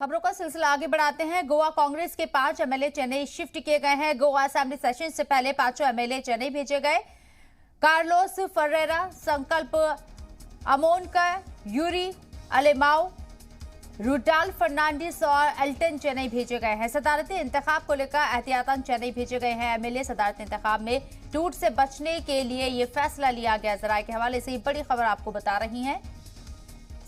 खबरों का सिलसिला आगे बढ़ाते हैं। गोवा कांग्रेस के 5 एमएलए चेन्नई शिफ्ट किए गए हैं। गोवा असेंबली सेशन से पहले 5 एमएलए चेन्नई भेजे गए। कार्लोस फर्रेरा, संकल्प अमोनकर, यूरी अलेमाओ, रूडाल्फ फर्नांडिस और एल्टन चेन्नई भेजे गए हैं। सदारती इंतखाब को लेकर एहतियातन चेन्नई भेजे गए हैं एमएलए। सदारती इंतखाब में टूट से बचने के लिए ये फैसला लिया गया। जराये के हवाले से ये बड़ी खबर आपको बता रही हैं।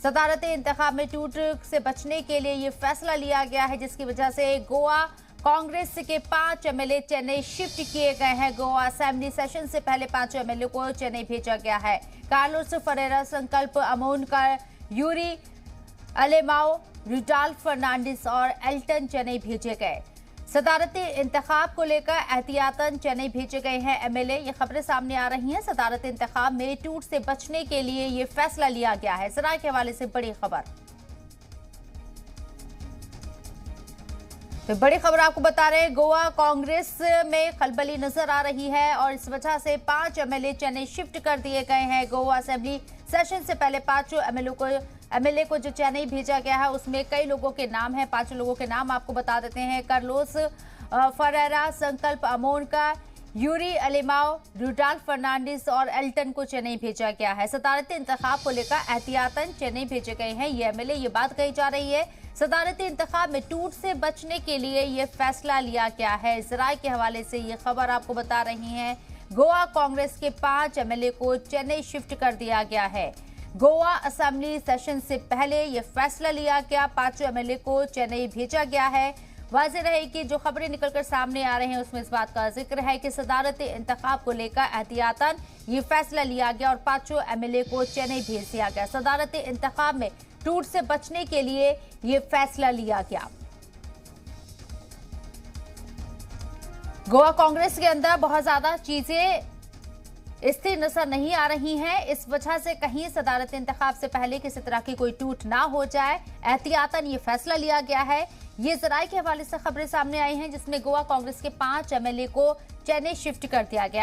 सदारती इंतखाब में टूट से बचने के लिए ये फैसला लिया गया है, जिसकी वजह से गोवा कांग्रेस के 5 एमएलए चेन्नई शिफ्ट किए गए हैं। गोवा असेंबली सेशन से पहले 5 एमएलए को चेन्नई भेजा गया है। कार्लोस फरेरा, संकल्प अमोनकर, यूरी अलेमाओ, रूडाल्फ फर्नांडिस और एल्टन चेन्नई भेजे गए। सदारती इंतखाब को लेकर एहतियातन चेन्नई भेजे गए हैं एमएलए। ये खबरें सामने आ रही हैं। सदारती इंतखाब में टूट से बचने के लिए ये फैसला लिया गया है। जराये के हवाले से बड़ी खबर। तो बड़ी खबर आपको बता रहे हैं, गोवा कांग्रेस में खलबली नजर आ रही है और इस वजह से 5 एमएलए चेन्नई शिफ्ट कर दिए गए हैं। गोवा असेंबली सेशन से पहले 5 एमएलए को जो चेन्नई भेजा गया है, उसमें कई लोगों के नाम हैं। 5 लोगों के नाम आपको बता देते हैं। कार्लोस फरेरा, संकल्प अमोनकर, यूरी अलेमाओ, रूडाल्फ फर्नांडिस और एल्टन को चेन्नई भेजा गया है। सदारती इंतखाब को लेकर एहतियातन चेन्नई भेजे गए हैं ये एमएलए। ये बात कही जा रही है, सदारती इंतखाब में टूट से बचने के लिए ये फैसला लिया गया है। जराये के हवाले से ये खबर आपको बता रही हैं। गोवा कांग्रेस के 5 एमएलए को चेन्नई शिफ्ट कर दिया गया है। गोवा असेंबली सेशन से पहले यह फैसला लिया गया। 5 एमएलए को चेन्नई भेजा गया है। वाज़ेह रहे कि जो खबरें निकलकर सामने आ रहे हैं, उसमें इस बात का जिक्र है कि सदारती इंतखाब को लेकर एहतियातन ये फैसला लिया गया और 5 एमएलए को चेन्नई भेज दिया गया। सदारती इंतखाब में टूट से बचने के लिए ये फैसला लिया गया। गोवा कांग्रेस के अंदर बहुत ज्यादा चीजें स्थिर नजर नहीं आ रही हैं। इस वजह से कहीं सदारती इंतखाब से पहले किसी तरह की कोई टूट ना हो जाए, एहतियातन ये फैसला लिया गया है। ये जराये के हवाले से खबरें सामने आई हैं, जिसमें गोवा कांग्रेस के 5 एमएलए को चेन्नई शिफ्ट कर दिया गया।